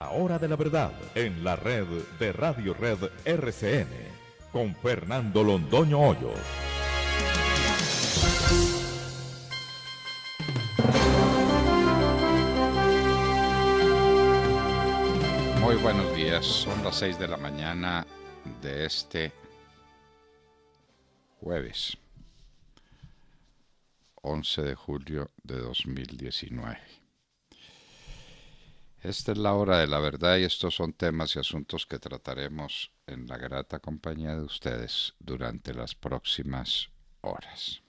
La hora de la verdad en la red de Radio Red RCN con Fernando Londoño Hoyos. Muy buenos días, son las 6 de la mañana de este jueves 11 de julio de 2019. Esta es la hora de la verdad y estos son temas y asuntos que trataremos en la grata compañía de ustedes durante las próximas horas.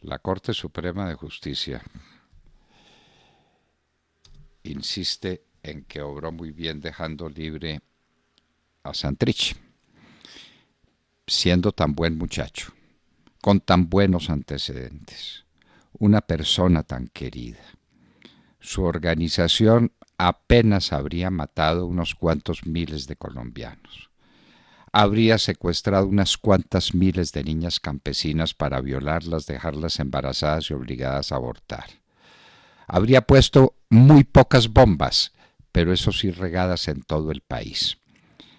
La Corte Suprema de Justicia insiste en que obró muy bien dejando libre a Santrich, siendo tan buen muchacho, con tan buenos antecedentes, una persona tan querida. Su organización apenas habría matado unos cuantos miles de colombianos. Habría secuestrado unas cuantas miles de niñas campesinas para violarlas, dejarlas embarazadas y obligadas a abortar. Habría puesto muy pocas bombas, pero eso sí regadas en todo el país,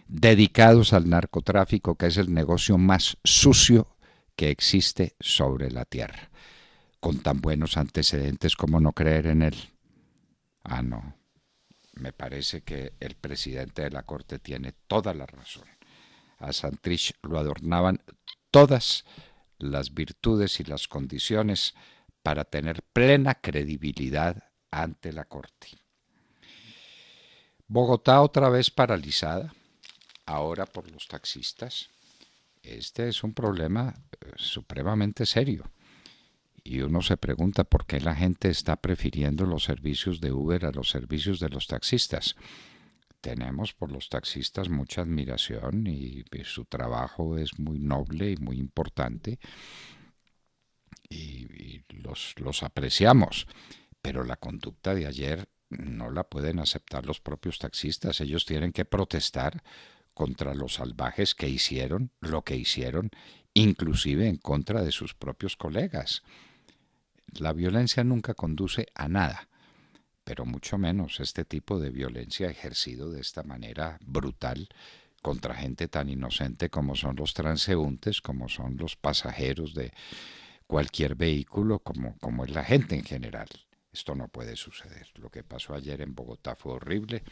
dedicados al narcotráfico, que es el negocio más sucio que existe sobre la tierra. Con tan buenos antecedentes, ¿cómo no creer en él? Ah, no, me parece que el presidente de la Corte tiene toda la razón. A Santrich lo adornaban todas las virtudes y las condiciones para tener plena credibilidad ante la Corte. Bogotá otra vez paralizada, ahora por los taxistas. Este es un problema supremamente serio. Y uno se pregunta por qué la gente está prefiriendo los servicios de Uber a los servicios de los taxistas. Tenemos por los taxistas mucha admiración y su trabajo es muy noble y muy importante y los apreciamos. Pero la conducta de ayer no la pueden aceptar los propios taxistas. Ellos tienen que protestar contra los salvajes que hicieron lo que hicieron, inclusive en contra de sus propios colegas. La violencia nunca conduce a nada, pero mucho menos este tipo de violencia ejercido de esta manera brutal contra gente tan inocente como son los transeúntes, como son los pasajeros de cualquier vehículo, como es la gente en general. Esto no puede suceder. Lo que pasó ayer en Bogotá fue horrible.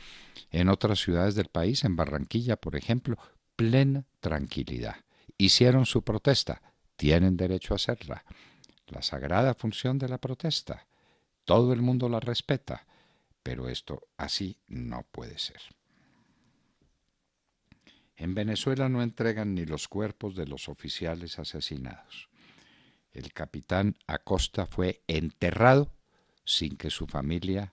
En otras ciudades del país, en Barranquilla, por ejemplo, plena tranquilidad. Hicieron su protesta, tienen derecho a hacerla. La sagrada función de la protesta. Todo el mundo la respeta, pero esto así no puede ser. En Venezuela no entregan ni los cuerpos de los oficiales asesinados. El capitán Acosta fue enterrado sin que su familia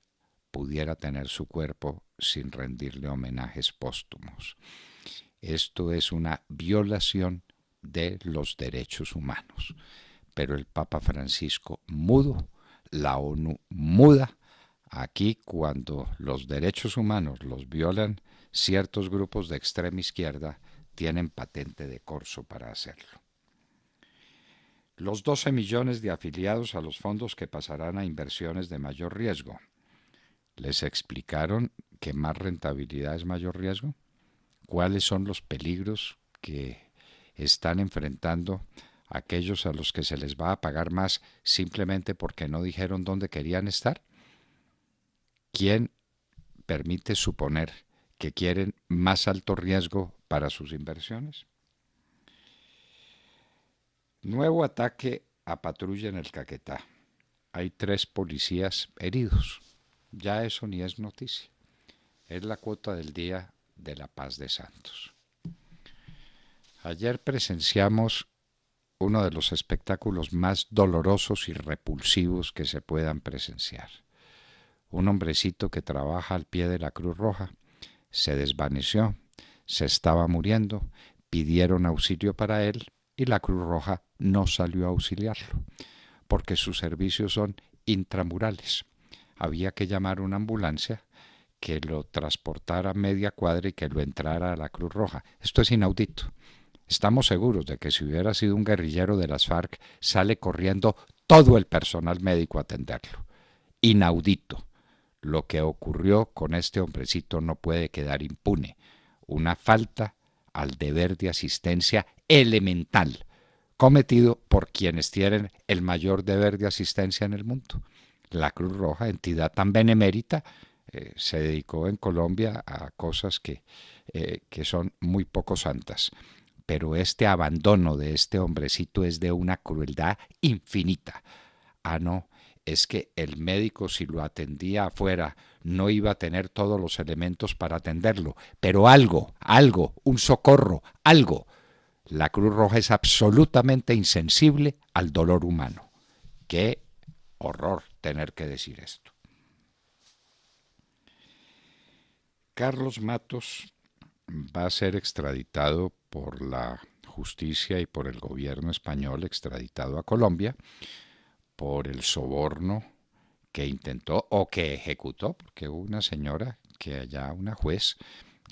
pudiera tener su cuerpo sin rendirle homenajes póstumos. Esto es una violación de los derechos humanos. Pero el Papa Francisco mudo, la ONU muda. Aquí, cuando los derechos humanos los violan, ciertos grupos de extrema izquierda tienen patente de corso para hacerlo. Los 12 millones de afiliados a los fondos que pasarán a inversiones de mayor riesgo. ¿Les explicaron que más rentabilidad es mayor riesgo? ¿Cuáles son los peligros que están enfrentando aquellos a los que se les va a pagar más simplemente porque no dijeron dónde querían estar? ¿Quién permite suponer que quieren más alto riesgo para sus inversiones? Nuevo ataque a patrulla en el Caquetá. Hay 3 policías heridos. Ya eso ni es noticia. Es la cuota del día de la paz de Santos. Ayer presenciamos uno de los espectáculos más dolorosos y repulsivos que se puedan presenciar. Un hombrecito que trabaja al pie de la Cruz Roja se desvaneció, se estaba muriendo, pidieron auxilio para él y la Cruz Roja no salió a auxiliarlo, porque sus servicios son intramurales. Había que llamar una ambulancia que lo transportara media cuadra y que lo entrara a la Cruz Roja. Esto es inaudito. Estamos seguros de que si hubiera sido un guerrillero de las FARC, sale corriendo todo el personal médico a atenderlo. Inaudito. lo que ocurrió con este hombrecito no puede quedar impune. Una falta al deber de asistencia elemental, cometido por quienes tienen el mayor deber de asistencia en el mundo. La Cruz Roja, entidad tan benemérita, se dedicó en Colombia a cosas que son muy poco santas. Pero este abandono de este hombrecito es de una crueldad infinita. Ah, no, es que el médico, si lo atendía afuera, no iba a tener todos los elementos para atenderlo, pero algo, un socorro, algo. La Cruz Roja es absolutamente insensible al dolor humano. Qué horror tener que decir esto. Carlos Matos va a ser extraditado por la justicia y por el gobierno español, extraditado a Colombia por el soborno que intentó o que ejecutó, porque hubo una señora, que allá una juez,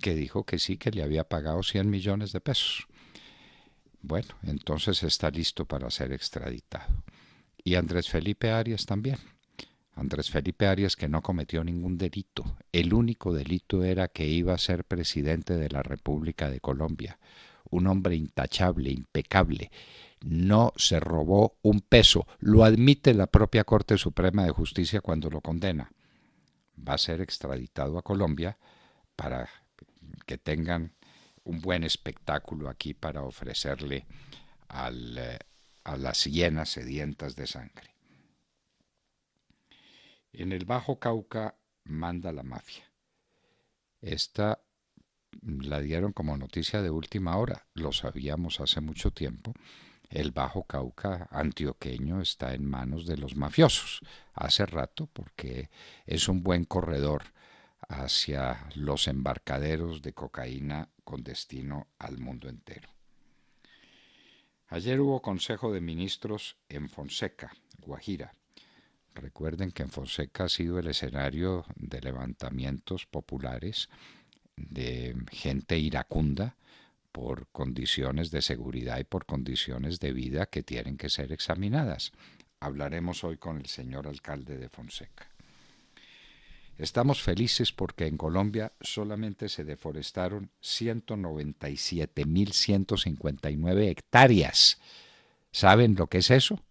que dijo que sí, que le había pagado 100 millones de pesos. Bueno, entonces está listo para ser extraditado. Y Andrés Felipe Arias también. Andrés Felipe Arias, que no cometió ningún delito. El único delito era que iba a ser presidente de la República de Colombia. Un hombre intachable, impecable. No se robó un peso. Lo admite la propia Corte Suprema de Justicia cuando lo condena. Va a ser extraditado a Colombia para que tengan un buen espectáculo aquí para ofrecerle a las hienas sedientas de sangre. En el Bajo Cauca manda la mafia. Esta la dieron como noticia de última hora, lo sabíamos hace mucho tiempo. El Bajo Cauca antioqueño está en manos de los mafiosos, hace rato, porque es un buen corredor hacia los embarcaderos de cocaína con destino al mundo entero. Ayer hubo Consejo de Ministros en Fonseca, Guajira. Recuerden que en Fonseca ha sido el escenario de levantamientos populares de gente iracunda por condiciones de seguridad y por condiciones de vida que tienen que ser examinadas. Hablaremos hoy con el señor alcalde de Fonseca. Estamos felices porque en Colombia solamente se deforestaron 197.159 hectáreas. ¿Saben lo que es eso?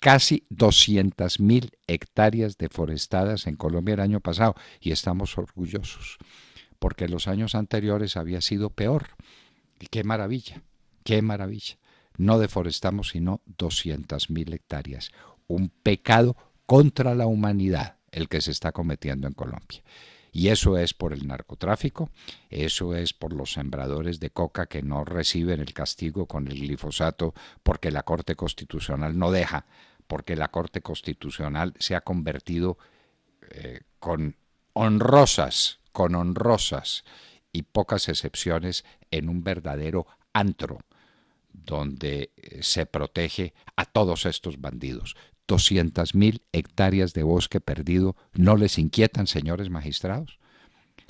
Casi 200.000 hectáreas deforestadas en Colombia el año pasado, y estamos orgullosos porque los años anteriores había sido peor. Y qué maravilla, qué maravilla. No deforestamos sino 200.000 hectáreas. Un pecado contra la humanidad el que se está cometiendo en Colombia. Y eso es por el narcotráfico, eso es por los sembradores de coca que no reciben el castigo con el glifosato porque la Corte Constitucional no deja, porque la Corte Constitucional se ha convertido con honrosas y pocas excepciones en un verdadero antro donde se protege a todos estos bandidos. 200.000 hectáreas de bosque perdido no les inquietan, señores magistrados.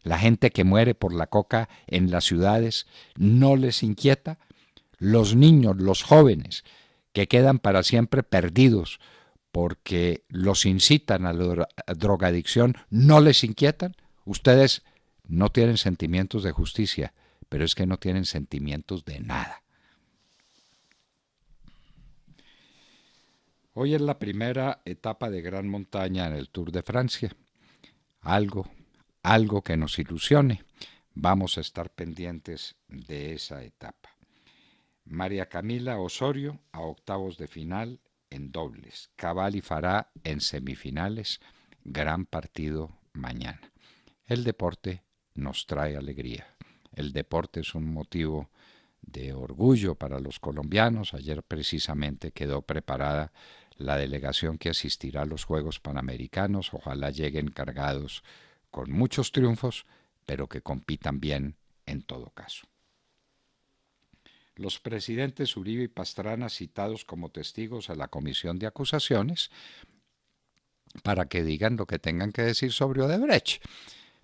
La gente que muere por la coca en las ciudades no les inquieta. Los niños, los jóvenes que quedan para siempre perdidos porque los incitan a la drogadicción no les inquietan. Ustedes no tienen sentimientos de justicia, pero es que no tienen sentimientos de nada. Hoy es la primera etapa de gran montaña en el Tour de Francia. Algo que nos ilusione. Vamos a estar pendientes de esa etapa. María Camila Osorio a octavos de final en dobles. Cabal y Farah en semifinales. Gran partido mañana. El deporte nos trae alegría. El deporte es un motivo de orgullo para los colombianos. Ayer precisamente quedó preparada la delegación que asistirá a los Juegos Panamericanos. Ojalá lleguen cargados con muchos triunfos, pero que compitan bien en todo caso. Los presidentes Uribe y Pastrana citados como testigos a la comisión de acusaciones para que digan lo que tengan que decir sobre Odebrecht.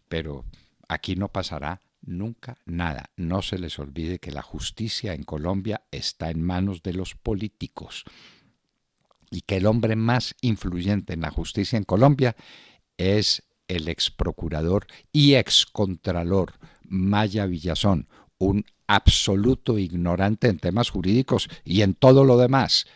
Pero aquí no pasará nunca nada. No se les olvide que la justicia en Colombia está en manos de los políticos y que el hombre más influyente en la justicia en Colombia es el exprocurador y excontralor Maya Villazón, un absoluto ignorante en temas jurídicos y en todo lo demás,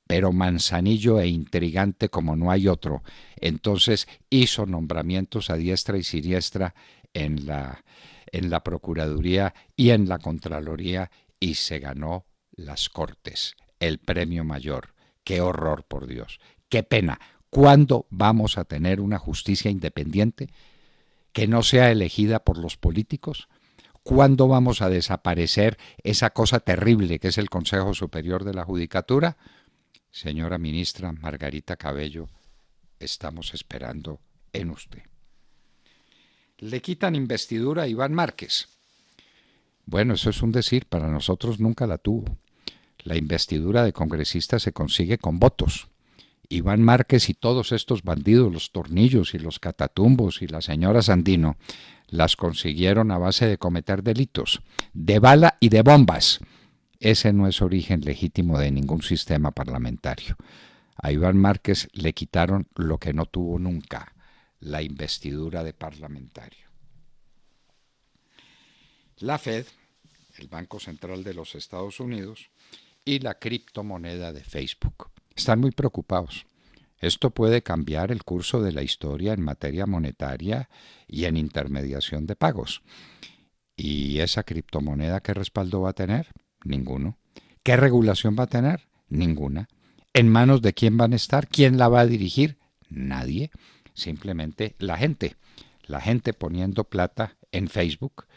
pero manzanillo e intrigante como no hay otro. Entonces hizo nombramientos a diestra y siniestra en la Procuraduría y en la Contraloría y se ganó las Cortes, el premio mayor. ¡Qué horror, por Dios! ¡Qué pena! ¿Cuándo vamos a tener una justicia independiente que no sea elegida por los políticos? ¿Cuándo vamos a desaparecer esa cosa terrible que es el Consejo Superior de la Judicatura? Señora ministra Margarita Cabello, estamos esperando en usted. Le quitan investidura a Iván Márquez. Bueno, eso es un decir, para nosotros nunca la tuvo. La investidura de congresista se consigue con votos. Iván Márquez y todos estos bandidos, los Tornillos y los Catatumbos y la señora Sandino, las consiguieron a base de cometer delitos, de bala y de bombas. Ese no es origen legítimo de ningún sistema parlamentario. A Iván Márquez le quitaron lo que no tuvo nunca, la investidura de parlamentario. La Fed, el Banco Central de los Estados Unidos, y la criptomoneda de Facebook están muy preocupados. Esto puede cambiar el curso de la historia en materia monetaria y en intermediación de pagos. ¿Y esa criptomoneda qué respaldo va a tener? Ninguno. ¿Qué regulación va a tener? Ninguna. ¿En manos de quién van a estar? ¿Quién la va a dirigir? Nadie. Simplemente la gente. La gente poniendo plata en Facebook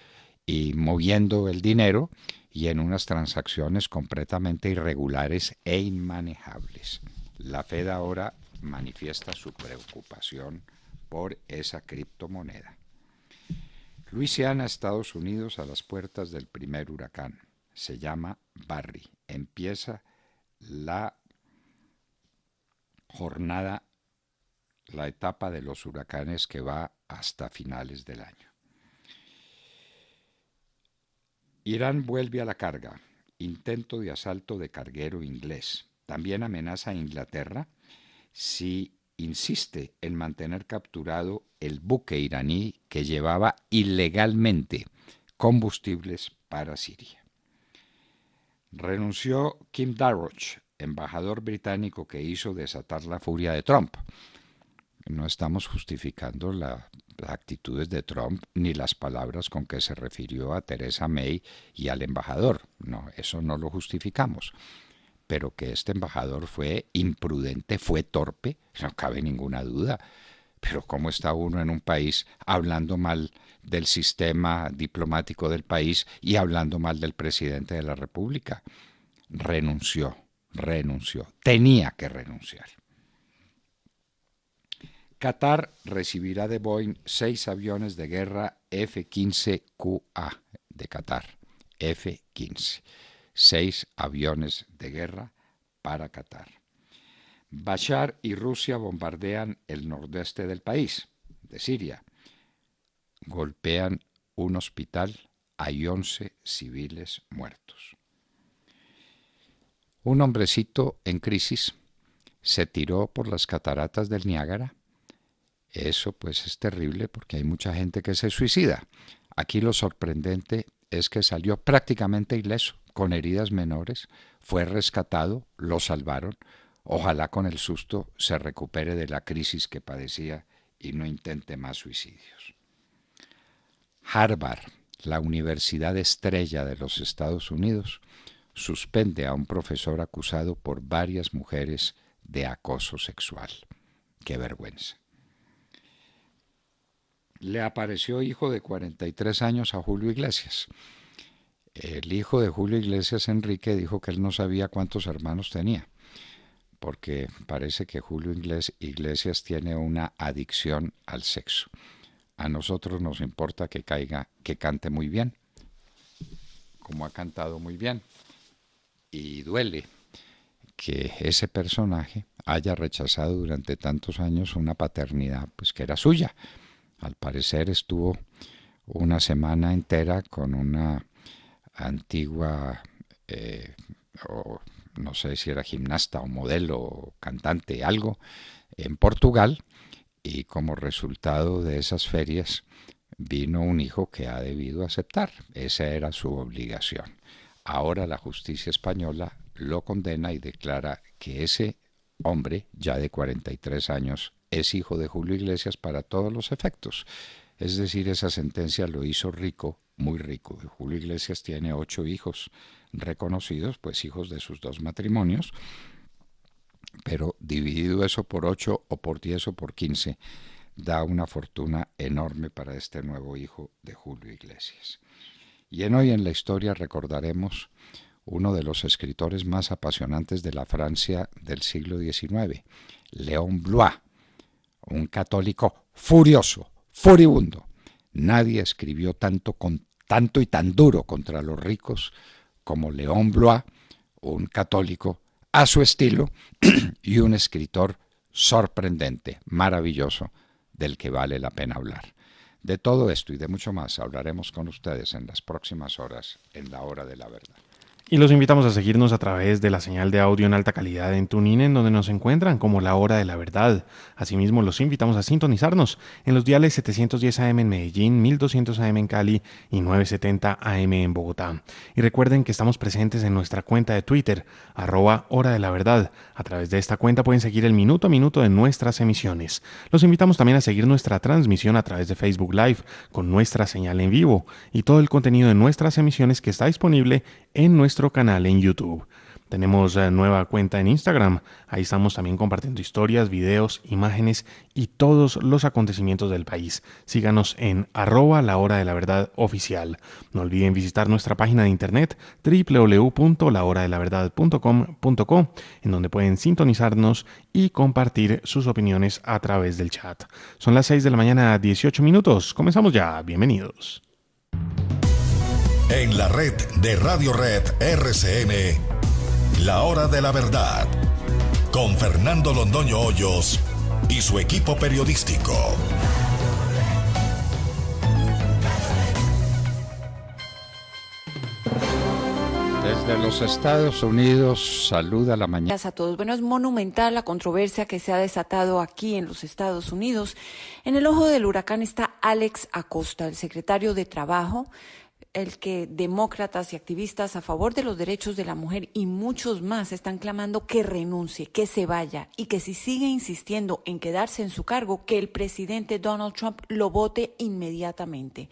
y moviendo el dinero y en unas transacciones completamente irregulares e inmanejables. La Fed ahora manifiesta su preocupación por esa criptomoneda. Luisiana, Estados Unidos, a las puertas del primer huracán. Se llama Barry. Empieza la jornada, la etapa de los huracanes que va hasta finales del año. Irán vuelve a la carga. Intento de asalto de carguero inglés. También amenaza a Inglaterra si insiste en mantener capturado el buque iraní que llevaba ilegalmente combustibles para Siria. Renunció Kim Darroch, embajador británico que hizo desatar la furia de Trump. No estamos justificando las actitudes de Trump ni las palabras con que se refirió a Theresa May y al embajador. No, eso no lo justificamos. Pero que este embajador fue imprudente, fue torpe, no cabe ninguna duda. Pero ¿cómo está uno en un país hablando mal del sistema diplomático del país y hablando mal del presidente de la República? Renunció. Tenía que renunciar. Qatar recibirá de Boeing 6 aviones de guerra F-15QA de Qatar. F-15. 6 aviones de guerra para Qatar. Bashar y Rusia bombardean el nordeste del país, de Siria. Golpean un hospital, hay 11 civiles muertos. Un hombrecito en crisis se tiró por las cataratas del Niágara. Eso pues es terrible porque hay mucha gente que se suicida. Aquí lo sorprendente es que salió prácticamente ileso, con heridas menores, fue rescatado, lo salvaron. Ojalá con el susto se recupere de la crisis que padecía y no intente más suicidios. Harvard, la universidad estrella de los Estados Unidos, suspende a un profesor acusado por varias mujeres de acoso sexual. ¡Qué vergüenza! Le apareció hijo de 43 años a Julio Iglesias. El hijo de Julio Iglesias, Enrique, dijo que él no sabía cuántos hermanos tenía, porque parece que Julio Iglesias tiene una adicción al sexo. A nosotros nos importa que cante muy bien, como ha cantado muy bien. Y duele que ese personaje haya rechazado durante tantos años una paternidad pues que era suya. Al parecer estuvo una semana entera con una antigua, o no sé si era gimnasta o modelo o cantante, algo, en Portugal, y como resultado de esas ferias vino un hijo que ha debido aceptar. Esa era su obligación. Ahora la justicia española lo condena y declara que ese hombre, ya de 43 años, es hijo de Julio Iglesias para todos los efectos. Es decir, esa sentencia lo hizo rico, muy rico. Julio Iglesias tiene 8 hijos reconocidos, pues hijos de sus 2 matrimonios, pero dividido eso por 8 o por 10 o por 15, da una fortuna enorme para este nuevo hijo de Julio Iglesias. Y en Hoy en la Historia recordaremos uno de los escritores más apasionantes de la Francia del siglo XIX, Léon Bloy, un católico furioso, furibundo. Nadie escribió tanto y tan duro contra los ricos como Léon Bloy, un católico a su estilo y un escritor sorprendente, maravilloso, del que vale la pena hablar. De todo esto y de mucho más hablaremos con ustedes en las próximas horas en La Hora de la Verdad. Y los invitamos a seguirnos a través de la señal de audio en alta calidad en TuneIn, en donde nos encuentran como La Hora de la Verdad. Asimismo, los invitamos a sintonizarnos en los diales 710 AM en Medellín, 1200 AM en Cali y 970 AM en Bogotá. Y recuerden que estamos presentes en nuestra cuenta de Twitter, @Hora de la Verdad. A través de esta cuenta pueden seguir el minuto a minuto de nuestras emisiones. Los invitamos también a seguir nuestra transmisión a través de Facebook Live con nuestra señal en vivo y todo el contenido de nuestras emisiones que está disponible en nuestro canal en YouTube. Tenemos nueva cuenta en Instagram. Ahí estamos también compartiendo historias, videos, imágenes y todos los acontecimientos del país. Síganos en @La Hora de la Verdad Oficial. No olviden visitar nuestra página de internet www.lahoradelaverdad.com.co, en donde pueden sintonizarnos y compartir sus opiniones a través del chat. Son las 6 de la mañana, 18 minutos. Comenzamos ya. Bienvenidos. En la red de Radio Red RCN, La Hora de la Verdad, con Fernando Londoño Hoyos y su equipo periodístico. Desde los Estados Unidos, saluda la mañana. Gracias a todos. Bueno, es monumental la controversia que se ha desatado aquí en los Estados Unidos. En el ojo del huracán está Alex Acosta, el secretario de Trabajo, el que demócratas y activistas a favor de los derechos de la mujer y muchos más están clamando que renuncie, que se vaya y que si sigue insistiendo en quedarse en su cargo, que el presidente Donald Trump lo vote inmediatamente.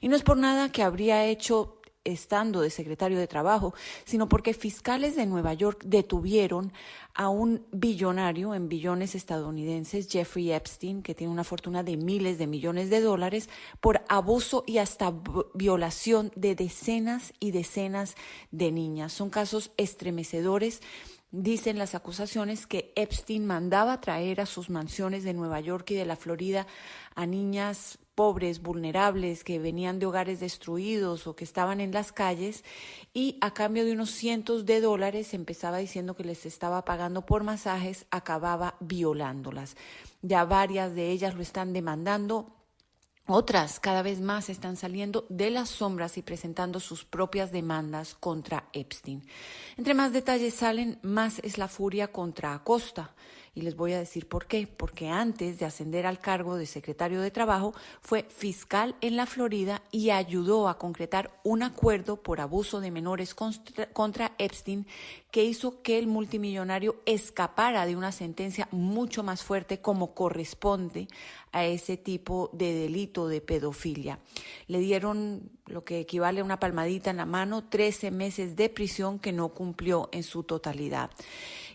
Y no es por nada que habría hecho estando de secretario de Trabajo, sino porque fiscales de Nueva York detuvieron a un billonario en billones estadounidenses, Jeffrey Epstein, que tiene una fortuna de miles de millones de dólares, por abuso y hasta violación de decenas y decenas de niñas. Son casos estremecedores. Dicen las acusaciones que Epstein mandaba traer a sus mansiones de Nueva York y de la Florida a niñas pobres, vulnerables, que venían de hogares destruidos o que estaban en las calles, y a cambio de unos cientos de dólares, empezaba diciendo que les estaba pagando por masajes, acababa violándolas. Ya varias de ellas lo están demandando. Otras cada vez más están saliendo de las sombras y presentando sus propias demandas contra Epstein. Entre más detalles salen, más es la furia contra Acosta. Y les voy a decir por qué. Porque antes de ascender al cargo de secretario de Trabajo, fue fiscal en la Florida y ayudó a concretar un acuerdo por abuso de menores contra Epstein que hizo que el multimillonario escapara de una sentencia mucho más fuerte como corresponde a ese tipo de delito de pedofilia. Le dieron lo que equivale a una palmadita en la mano, 13 meses de prisión que no cumplió en su totalidad.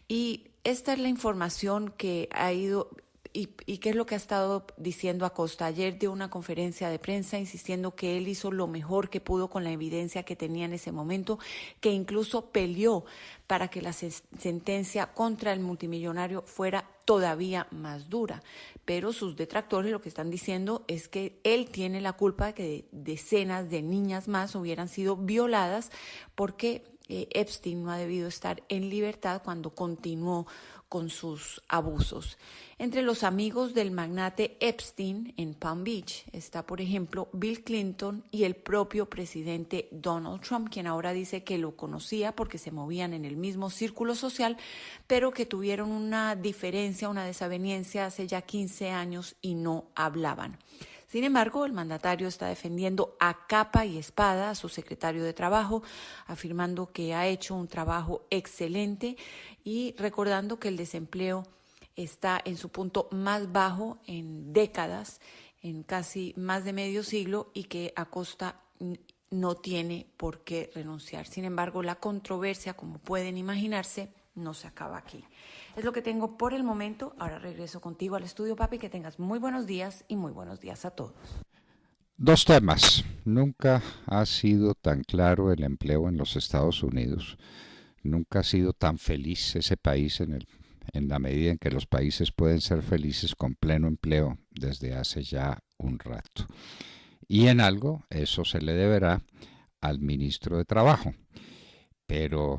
Y esta es la información que ha ido y qué es lo que ha estado diciendo Acosta. Ayer dio una conferencia de prensa insistiendo que él hizo lo mejor que pudo con la evidencia que tenía en ese momento, que incluso peleó para que la sentencia contra el multimillonario fuera todavía más dura. Pero sus detractores lo que están diciendo es que él tiene la culpa de que decenas de niñas más hubieran sido violadas porque Epstein no ha debido estar en libertad cuando continuó con sus abusos. Entre los amigos del magnate Epstein en Palm Beach está, por ejemplo, Bill Clinton y el propio presidente Donald Trump, quien ahora dice que lo conocía porque se movían en el mismo círculo social, pero que tuvieron una diferencia, una desaveniencia hace ya 15 años y no hablaban. Sin embargo, el mandatario está defendiendo a capa y espada a su secretario de Trabajo, afirmando que ha hecho un trabajo excelente y recordando que el desempleo está en su punto más bajo en décadas, en casi más de medio siglo, y que Acosta no tiene por qué renunciar. Sin embargo, la controversia, como pueden imaginarse, no se acaba aquí. Es lo que tengo por el momento. Ahora regreso contigo al estudio, papi. Que tengas muy buenos días y muy buenos días a todos. Dos temas. Nunca ha sido tan claro el empleo en los Estados Unidos. Nunca ha sido tan feliz ese país en la medida en que los países pueden ser felices con pleno empleo desde hace ya un rato. Y en algo eso se le deberá al ministro de Trabajo. Pero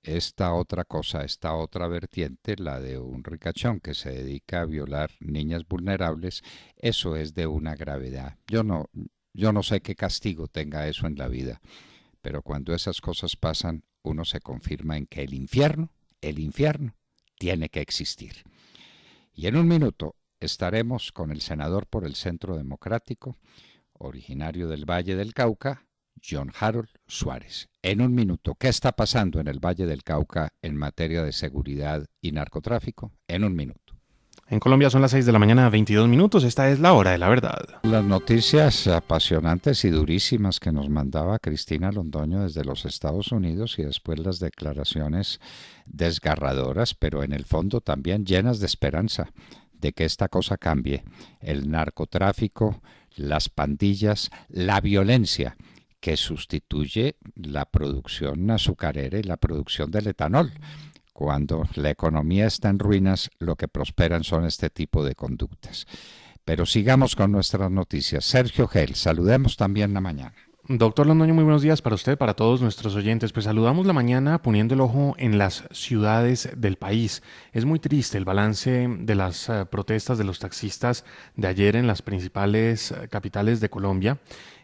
esta otra cosa, esta otra vertiente, la de un ricachón que se dedica a violar niñas vulnerables, eso es de una gravedad. Yo no sé qué castigo tenga eso en la vida, pero cuando esas cosas pasan, uno se confirma en que el infierno tiene que existir. Y en un minuto estaremos con el senador por el Centro Democrático, originario del Valle del Cauca, John Harold Suárez. En un minuto, ¿qué está pasando en el Valle del Cauca en materia de seguridad y narcotráfico? En un minuto. En Colombia son las 6 de la mañana, 22 minutos. Esta es la hora de la verdad. Las noticias apasionantes y durísimas que nos mandaba Cristina Londoño desde los Estados Unidos y después las declaraciones desgarradoras, pero en el fondo también llenas de esperanza de que esta cosa cambie. El narcotráfico, las pandillas, la violencia que sustituye la producción azucarera y la producción del etanol. Cuando la economía está en ruinas, lo que prosperan son este tipo de conductas. Pero sigamos con nuestras noticias. Sergio Gel, saludemos también la mañana. Doctor Londoño, muy buenos días para usted, para todos nuestros oyentes. Pues saludamos la mañana poniendo el ojo en las ciudades del país. Es muy triste el balance de las protestas de los taxistas de ayer en las principales capitales de Colombia.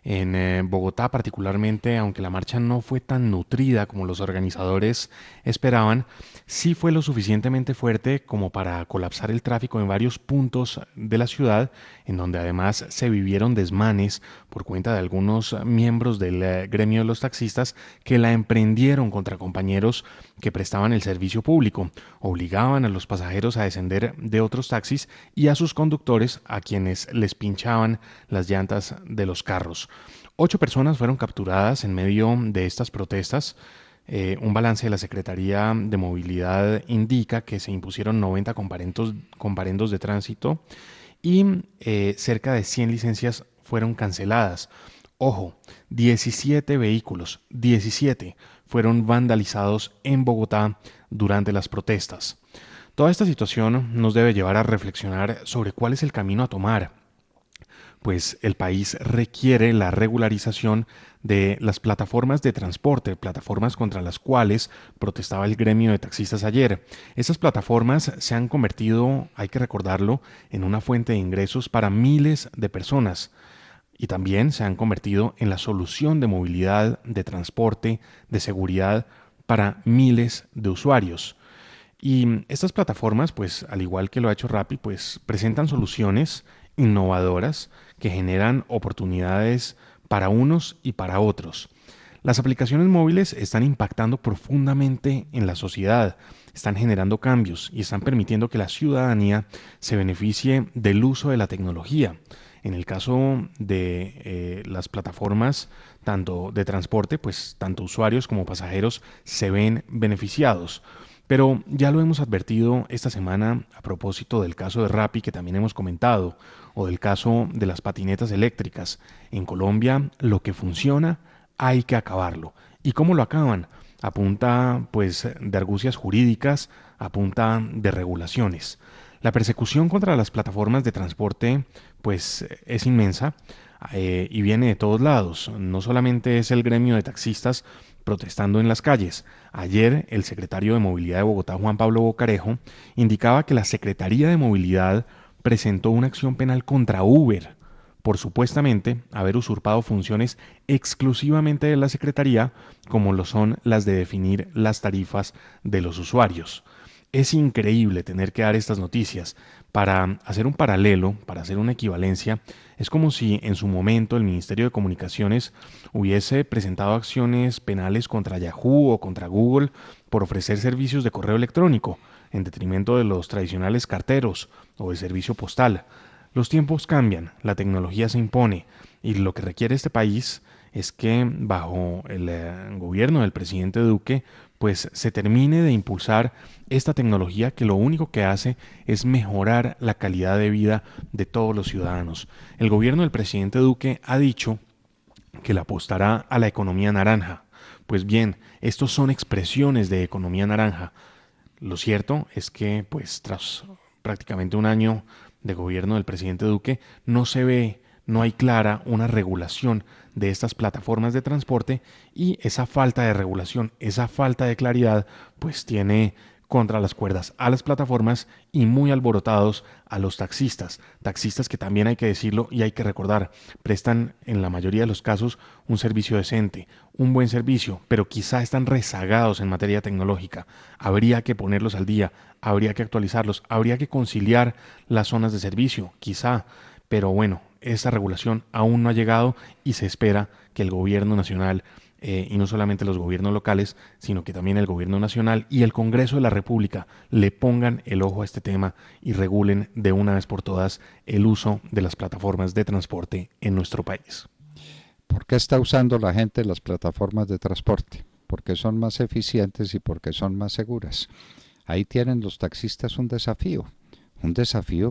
En Bogotá particularmente, aunque la marcha no fue tan nutrida como los organizadores esperaban, sí fue lo suficientemente fuerte como para colapsar el tráfico en varios puntos de la ciudad, en donde además se vivieron desmanes por cuenta de algunos miembros del gremio de los taxistas que la emprendieron contra compañeros que prestaban el servicio público, obligaban a los pasajeros a descender de otros taxis y a sus conductores, a quienes les pinchaban las llantas de los carros. 8 personas fueron capturadas en medio de estas protestas. Un balance de la Secretaría de Movilidad indica que se impusieron 90 comparendos de tránsito y cerca de 100 licencias fueron canceladas. Ojo, 17 vehículos, 17 fueron vandalizados en Bogotá durante las protestas. Toda esta situación nos debe llevar a reflexionar sobre cuál es el camino a tomar, pues el país requiere la regularización de las plataformas de transporte, plataformas contra las cuales protestaba el gremio de taxistas ayer. Estas plataformas se han convertido, hay que recordarlo, en una fuente de ingresos para miles de personas y también se han convertido en la solución de movilidad, de transporte, de seguridad para miles de usuarios. Y estas plataformas, pues al igual que lo ha hecho Rappi, pues presentan soluciones innovadoras que generan oportunidades para unos y para otros. Las aplicaciones móviles están impactando profundamente en la sociedad, están generando cambios y están permitiendo que la ciudadanía se beneficie del uso de la tecnología. En el caso de las plataformas tanto de transporte, pues tanto usuarios como pasajeros se ven beneficiados. Pero ya lo hemos advertido esta semana a propósito del caso de Rappi que también hemos comentado, o del caso de las patinetas eléctricas. En Colombia lo que funciona hay que acabarlo. ¿Y cómo lo acaban? A punta pues de argucias jurídicas, a punta de regulaciones. La persecución contra las plataformas de transporte pues es inmensa y viene de todos lados. No solamente es el gremio de taxistas, protestando en las calles. Ayer, el secretario de Movilidad de Bogotá, Juan Pablo Bocarejo, indicaba que la Secretaría de Movilidad presentó una acción penal contra Uber por supuestamente haber usurpado funciones exclusivamente de la Secretaría, como lo son las de definir las tarifas de los usuarios. Es increíble tener que dar estas noticias. Para hacer un paralelo, para hacer una equivalencia, es como si en su momento el Ministerio de Comunicaciones hubiese presentado acciones penales contra Yahoo o contra Google por ofrecer servicios de correo electrónico, en detrimento de los tradicionales carteros o el servicio postal. Los tiempos cambian, la tecnología se impone y lo que requiere este país es que bajo el gobierno del presidente Duque pues se termine de impulsar esta tecnología que lo único que hace es mejorar la calidad de vida de todos los ciudadanos. El gobierno del presidente Duque ha dicho que le apostará a la economía naranja. Pues bien, estos son expresiones de economía naranja. Lo cierto es que pues tras prácticamente un año de gobierno del presidente Duque no se ve, no hay clara una regulación de estas plataformas de transporte y esa falta de regulación, esa falta de claridad pues tiene contra las cuerdas a las plataformas y muy alborotados a los taxistas que también hay que decirlo y hay que recordar, prestan en la mayoría de los casos un servicio decente, un buen servicio, pero quizá están rezagados en materia tecnológica. Habría que ponerlos al día, habría que actualizarlos, habría que conciliar las zonas de servicio, quizá, pero bueno, esta regulación aún no ha llegado y se espera que el gobierno nacional y no solamente los gobiernos locales, sino que también el gobierno nacional y el Congreso de la República le pongan el ojo a este tema y regulen de una vez por todas el uso de las plataformas de transporte en nuestro país. ¿Por qué está usando la gente las plataformas de transporte? Porque son más eficientes y porque son más seguras. Ahí tienen los taxistas un desafío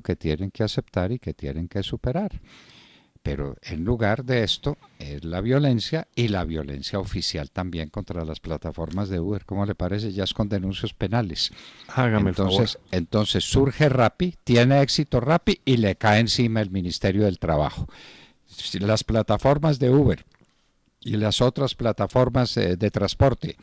que tienen que aceptar y que tienen que superar. Pero en lugar de esto es la violencia y la violencia oficial también contra las plataformas de Uber. ¿Cómo le parece? Ya es con denuncias penales. Hágame el favor. Entonces surge Rappi, tiene éxito Rappi y le cae encima el Ministerio del Trabajo. Si las plataformas de Uber y las otras plataformas de transporte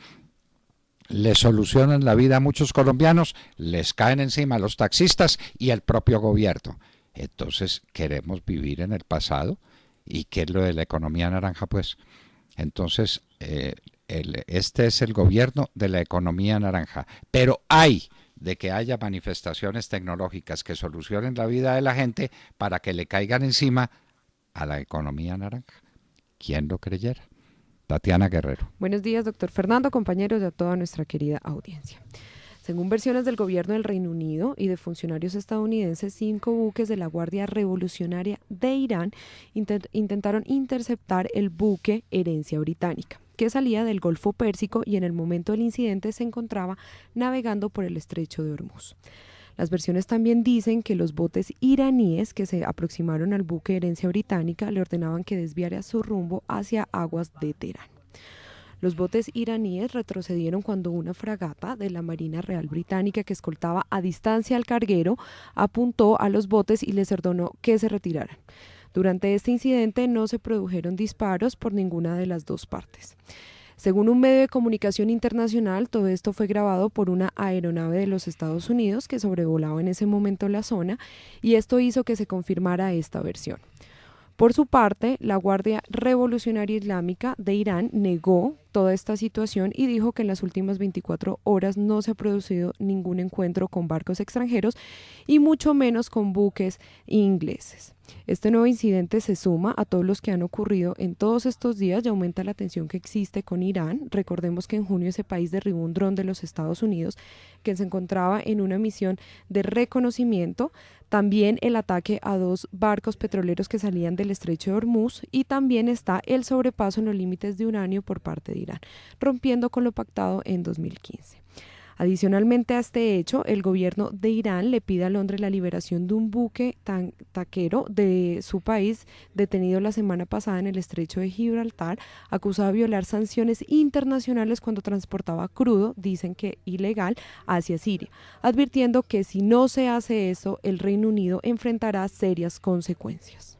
le solucionan la vida a muchos colombianos, les caen encima los taxistas y el propio gobierno. Entonces, ¿queremos vivir en el pasado? ¿Y qué es lo de la economía naranja? Pues, entonces, este es el gobierno de la economía naranja. Pero hay de que haya manifestaciones tecnológicas que solucionen la vida de la gente para que le caigan encima a la economía naranja. ¿Quién lo creyera? Tatiana Guerrero. Buenos días, doctor Fernando, compañeros y a toda nuestra querida audiencia. Según versiones del gobierno del Reino Unido y de funcionarios estadounidenses, 5 buques de la Guardia Revolucionaria de Irán intentaron interceptar el buque Herencia Británica, que salía del Golfo Pérsico y en el momento del incidente se encontraba navegando por el Estrecho de Hormuz. Las versiones también dicen que los botes iraníes que se aproximaron al buque Herencia Británica le ordenaban que desviara su rumbo hacia aguas de Teherán. Los botes iraníes retrocedieron cuando una fragata de la Marina Real Británica que escoltaba a distancia al carguero apuntó a los botes y les ordenó que se retiraran. Durante este incidente no se produjeron disparos por ninguna de las dos partes. Según un medio de comunicación internacional, todo esto fue grabado por una aeronave de los Estados Unidos que sobrevolaba en ese momento la zona y esto hizo que se confirmara esta versión. Por su parte, la Guardia Revolucionaria Islámica de Irán negó toda esta situación y dijo que en las últimas 24 horas no se ha producido ningún encuentro con barcos extranjeros y mucho menos con buques ingleses. Este nuevo incidente se suma a todos los que han ocurrido en todos estos días y aumenta la tensión que existe con Irán. Recordemos que en junio ese país derribó un dron de los Estados Unidos que se encontraba en una misión de reconocimiento. También el ataque a 2 barcos petroleros que salían del Estrecho de Hormuz y también está el sobrepaso en los límites de uranio por parte de Irán, rompiendo con lo pactado en 2015. Adicionalmente a este hecho, el gobierno de Irán le pide a Londres la liberación de un buque tanquero de su país detenido la semana pasada en el Estrecho de Gibraltar, acusado de violar sanciones internacionales cuando transportaba crudo, dicen que ilegal, hacia Siria, advirtiendo que si no se hace eso, el Reino Unido enfrentará serias consecuencias.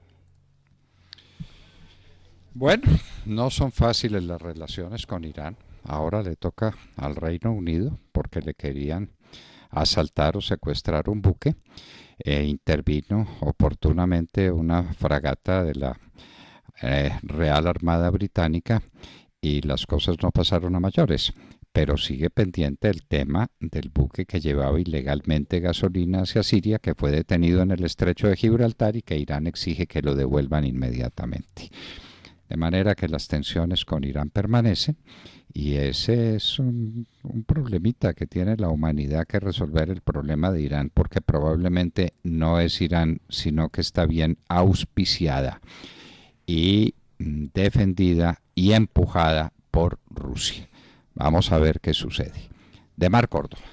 Bueno, no son fáciles las relaciones con Irán. ahora le toca al Reino Unido porque le querían asaltar o secuestrar un buque. Intervino oportunamente una fragata de la Real Armada Británica y las cosas no pasaron a mayores, pero sigue pendiente el tema del buque que llevaba ilegalmente gasolina hacia Siria, que fue detenido en el estrecho de Gibraltar y que Irán exige que lo devuelvan inmediatamente. De manera que las tensiones con Irán permanecen y ese es un problemita que tiene la humanidad que resolver, el problema de Irán, porque probablemente no es Irán, sino que está bien auspiciada y defendida y empujada por Rusia. Vamos a ver qué sucede. De Mar Córdoba.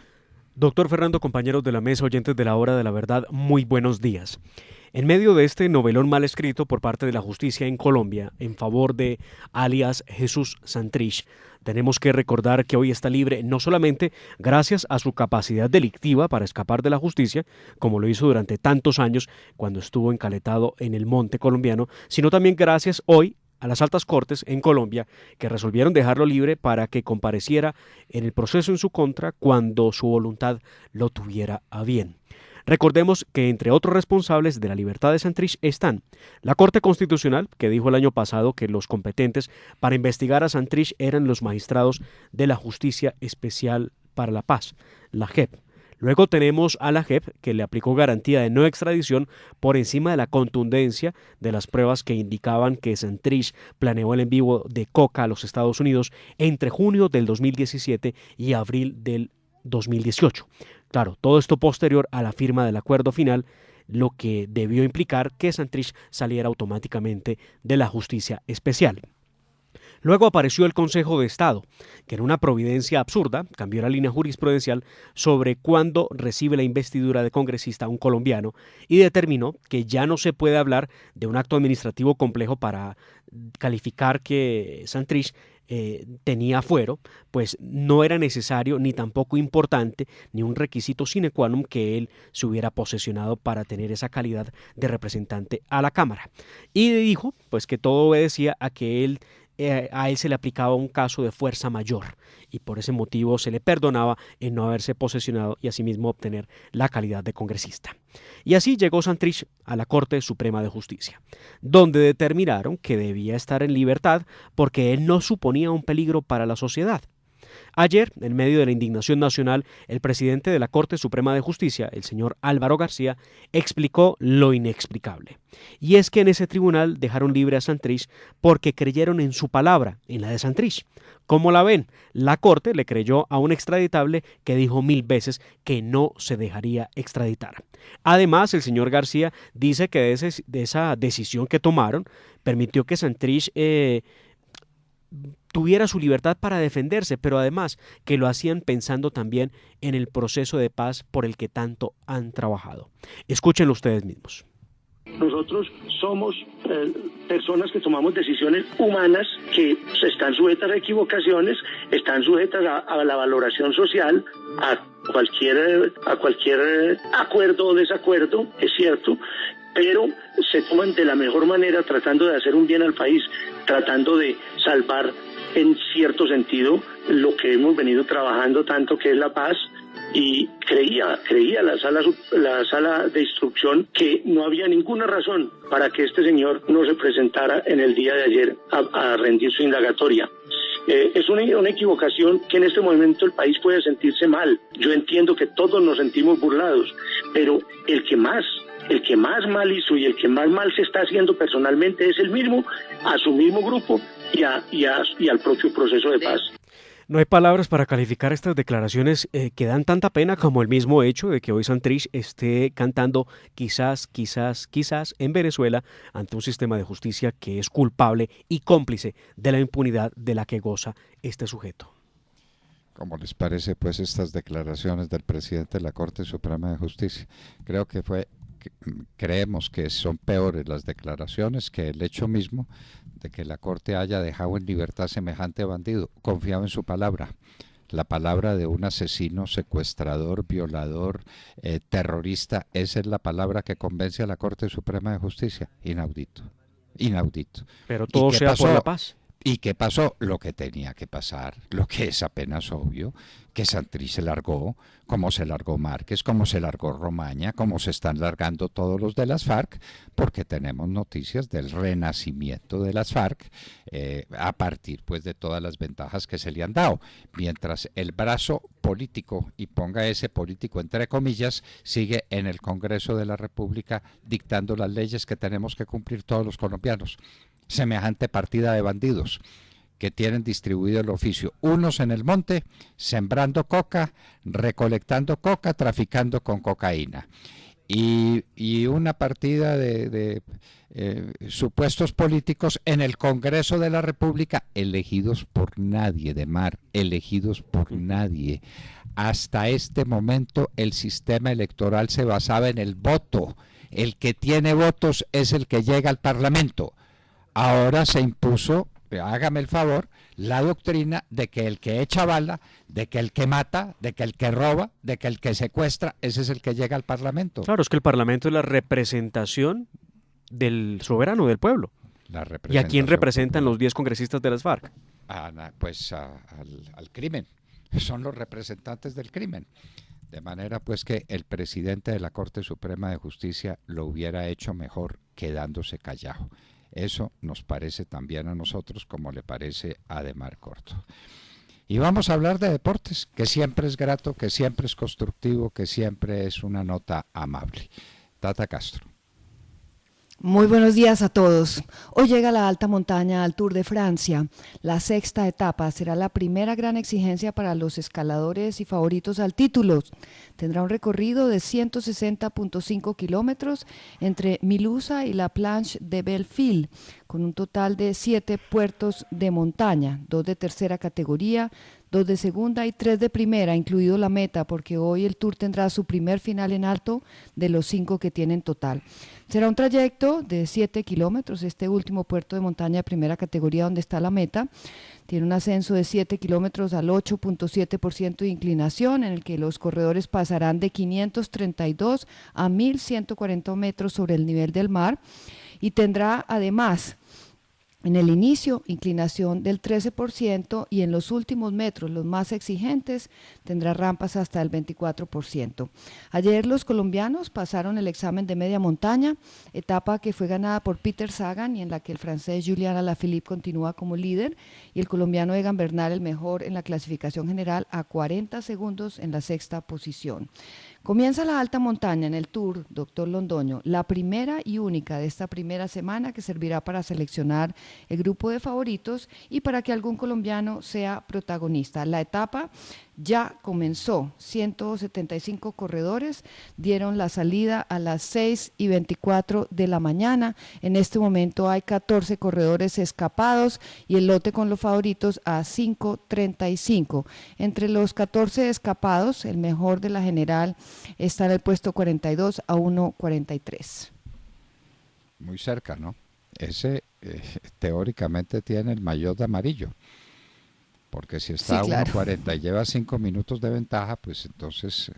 Doctor Fernando, compañeros de la mesa, oyentes de la Hora de la Verdad, muy buenos días. En medio de este novelón mal escrito por parte de la justicia en Colombia en favor de alias Jesús Santrich, tenemos que recordar que hoy está libre no solamente gracias a su capacidad delictiva para escapar de la justicia, como lo hizo durante tantos años cuando estuvo encaletado en el monte colombiano, sino también gracias hoy a las altas cortes en Colombia, que resolvieron dejarlo libre para que compareciera en el proceso en su contra cuando su voluntad lo tuviera a bien. Recordemos que entre otros responsables de la libertad de Santrich están la Corte Constitucional, que dijo el año pasado que los competentes para investigar a Santrich eran los magistrados de la Justicia Especial para la Paz, la JEP. Luego tenemos a la JEP, que le aplicó garantía de no extradición por encima de la contundencia de las pruebas que indicaban que Santrich planeó el envío de coca a los Estados Unidos entre junio del 2017 y abril del 2018. Claro, todo esto posterior a la firma del acuerdo final, lo que debió implicar que Santrich saliera automáticamente de la Justicia Especial. Luego apareció el Consejo de Estado, que en una providencia absurda cambió la línea jurisprudencial sobre cuándo recibe la investidura de congresista un colombiano y determinó que ya no se puede hablar de un acto administrativo complejo para calificar que Santrich tenía fuero, pues no era necesario ni tampoco importante ni un requisito sine qua non que él se hubiera posesionado para tener esa calidad de representante a la Cámara. Y dijo pues que todo obedecía a que a él se le aplicaba un caso de fuerza mayor y por ese motivo se le perdonaba en no haberse posesionado y asimismo obtener la calidad de congresista. Y así llegó Santrich a la Corte Suprema de Justicia, donde determinaron que debía estar en libertad porque él no suponía un peligro para la sociedad. Ayer, en medio de la indignación nacional, el presidente de la Corte Suprema de Justicia, el señor Álvaro García, explicó lo inexplicable. Y es que en ese tribunal dejaron libre a Santrich porque creyeron en su palabra, en la de Santrich. ¿Cómo la ven? La Corte le creyó a un extraditable que dijo 1000 veces que no se dejaría extraditar. Además, el señor García dice que de esa decisión que tomaron, permitió que Santrich tuviera su libertad para defenderse, pero además que lo hacían pensando también en el proceso de paz por el que tanto han trabajado. Escúchenlo ustedes mismos. Nosotros somos personas que tomamos decisiones humanas que están sujetas a equivocaciones, están sujetas a la valoración social, a cualquier acuerdo o desacuerdo, es cierto, pero se toman de la mejor manera tratando de hacer un bien al país, tratando de salvar en cierto sentido lo que hemos venido trabajando tanto, que es la paz. Y creía la sala de instrucción que no había ninguna razón para que este señor no se presentara en el día de ayer a rendir su indagatoria. Es una equivocación que en este momento el país puede sentirse mal. Yo entiendo que todos nos sentimos burlados, pero el que más mal hizo y el que más mal se está haciendo personalmente es el mismo, a su mismo grupo y al propio proceso de paz. No hay palabras para calificar estas declaraciones que dan tanta pena como el mismo hecho de que hoy Santrich esté cantando quizás en Venezuela ante un sistema de justicia que es culpable y cómplice de la impunidad de la que goza este sujeto. ¿Cómo les parece pues estas declaraciones del presidente de la Corte Suprema de Justicia? Creemos que son peores las declaraciones que el hecho mismo de que la Corte haya dejado en libertad semejante bandido. Confiaba en su palabra, la palabra de un asesino, secuestrador, violador, terrorista. Esa es la palabra que convence a la Corte Suprema de Justicia. Inaudito. Pero todo sea por la paz. ¿Y qué pasó? Lo que tenía que pasar, lo que es apenas obvio, que Santrich se largó, como se largó Márquez, como se largó Romaña, como se están largando todos los de las FARC, porque tenemos noticias del renacimiento de las FARC a partir pues de todas las ventajas que se le han dado, mientras el brazo político, y ponga ese político entre comillas, sigue en el Congreso de la República dictando las leyes que tenemos que cumplir todos los colombianos. Semejante partida de bandidos que tienen distribuido el oficio, unos en el monte, sembrando coca, recolectando coca, traficando con cocaína, y una partida de supuestos políticos en el Congreso de la República, elegidos por nadie, elegidos por nadie. Hasta este momento el sistema electoral se basaba en el voto, el que tiene votos es el que llega al Parlamento. Ahora se impuso, hágame el favor, la doctrina de que el que echa bala, de que el que mata, de que el que roba, de que el que secuestra, ese es el que llega al Parlamento. Claro, es que el Parlamento es la representación del soberano, del pueblo. ¿Y a quién representan los 10 congresistas de las FARC? Pues al crimen, son los representantes del crimen. De manera pues que el presidente de la Corte Suprema de Justicia lo hubiera hecho mejor quedándose callado. Eso nos parece también a nosotros como le parece a Adhemar Corto. Y vamos a hablar de deportes, que siempre es grato, que siempre es constructivo, que siempre es una nota amable. Tata Castro. Muy buenos días a todos. Hoy llega la alta montaña al Tour de Francia. La sexta etapa será la primera gran exigencia para los escaladores y favoritos al título. Tendrá un recorrido de 160.5 kilómetros entre Milusa y la Planche de Belleville, con un total de 7 puertos de montaña, 2 de tercera categoría, 2 de segunda y 3 de primera, incluido la meta, porque hoy el Tour tendrá su primer final en alto de los 5 que tiene en total. Será un trayecto de 7 kilómetros, este último puerto de montaña de primera categoría donde está la meta. Tiene un ascenso de 7 kilómetros al 8.7% de inclinación, en el que los corredores pasarán de 532 a 1.140 metros sobre el nivel del mar, y tendrá además en el inicio inclinación del 13% y en los últimos metros, los más exigentes, tendrá rampas hasta el 24%. Ayer los colombianos pasaron el examen de media montaña, etapa que fue ganada por Peter Sagan y en la que el francés Julian Alaphilippe continúa como líder y el colombiano Egan Bernal el mejor en la clasificación general a 40 segundos en la sexta posición. Comienza la alta montaña en el Tour, doctor Londoño, la primera y única de esta primera semana que servirá para seleccionar el grupo de favoritos y para que algún colombiano sea protagonista. La etapa ya comenzó, 175 corredores dieron la salida a las 6:24 de la mañana. En este momento hay 14 corredores escapados y el lote con los favoritos a 5:35. Entre los 14 escapados, el mejor de la general está en el puesto 42 a 1:43. Muy cerca, ¿no? Ese teóricamente tiene el maillot de amarillo, porque si está a 1:40 y lleva 5 minutos de ventaja, pues entonces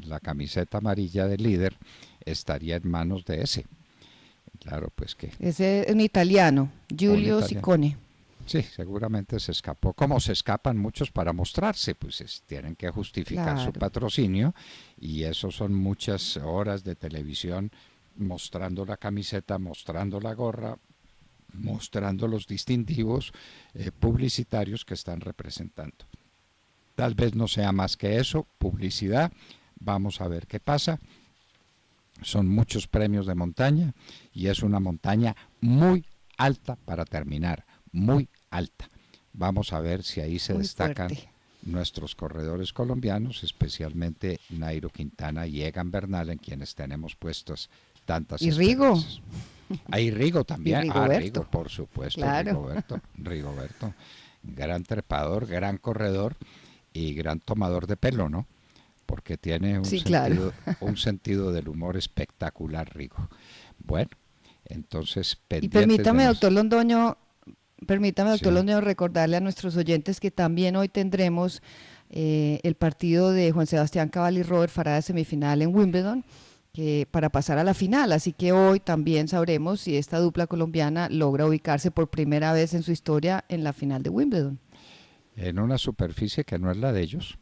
la camiseta amarilla del líder estaría en manos de ese. Claro, pues que... Ese es un italiano, Giulio Ciccone. Sí, seguramente se escapó, como se escapan muchos para mostrarse, pues tienen que justificar su patrocinio, y eso son muchas horas de televisión mostrando la camiseta, mostrando la gorra, mostrando los distintivos publicitarios que están representando. Tal vez no sea más que eso, publicidad. Vamos a ver qué pasa. Son muchos premios de montaña y es una montaña muy alta para terminar, muy alta. Vamos a ver si ahí se destacan nuestros corredores colombianos, especialmente Nairo Quintana y Egan Bernal, en quienes tenemos puestos tantas esperanzas. Hay Rigo también. Rigo, por supuesto. Claro. Rigoberto, gran trepador, gran corredor y gran tomador de pelo, ¿no? Porque tiene un sentido del humor espectacular, Rigo. Bueno, entonces... Y permítame, doctor Londoño, recordarle a nuestros oyentes que también hoy tendremos el partido de Juan Sebastián Cabal y Robert Farah de semifinal en Wimbledon, para pasar a la final, así que hoy también sabremos si esta dupla colombiana logra ubicarse por primera vez en su historia en la final de Wimbledon. En una superficie que no es la de ellos.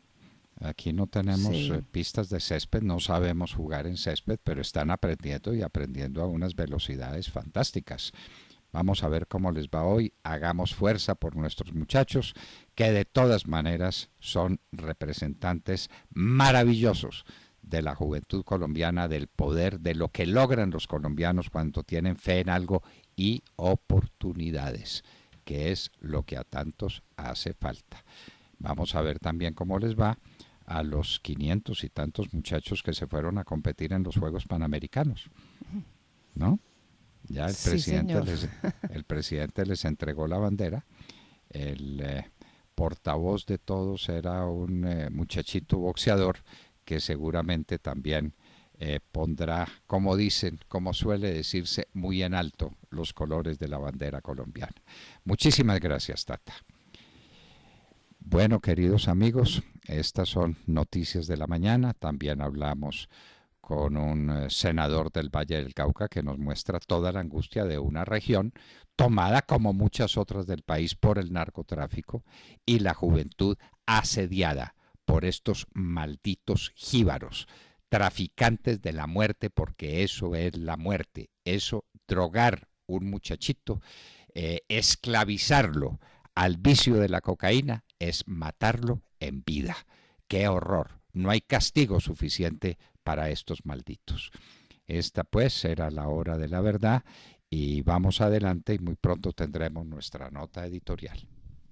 Aquí no tenemos pistas de césped, no sabemos jugar en césped, pero están aprendiendo y aprendiendo a unas velocidades fantásticas. Vamos a ver cómo les va hoy. Hagamos fuerza por nuestros muchachos, que de todas maneras son representantes maravillosos de la juventud colombiana, del poder, de lo que logran los colombianos cuando tienen fe en algo y oportunidades, que es lo que a tantos hace falta. Vamos a ver también cómo les va a los 500 y tantos muchachos que se fueron a competir en los Juegos Panamericanos, ¿no? Ya el presidente les entregó la bandera. El portavoz de todos era un muchachito boxeador que seguramente también pondrá, como dicen, como suele decirse, muy en alto los colores de la bandera colombiana. Muchísimas gracias, Tata. Bueno, queridos amigos, estas son noticias de la mañana. También hablamos con un senador del Valle del Cauca que nos muestra toda la angustia de una región tomada, como muchas otras del país, por el narcotráfico y la juventud asediada por estos malditos jíbaros, traficantes de la muerte, porque eso es la muerte. Eso, drogar un muchachito, esclavizarlo al vicio de la cocaína, es matarlo en vida. ¡Qué horror! No hay castigo suficiente para estos malditos. Esta pues era la hora de la verdad y vamos adelante y muy pronto tendremos nuestra nota editorial.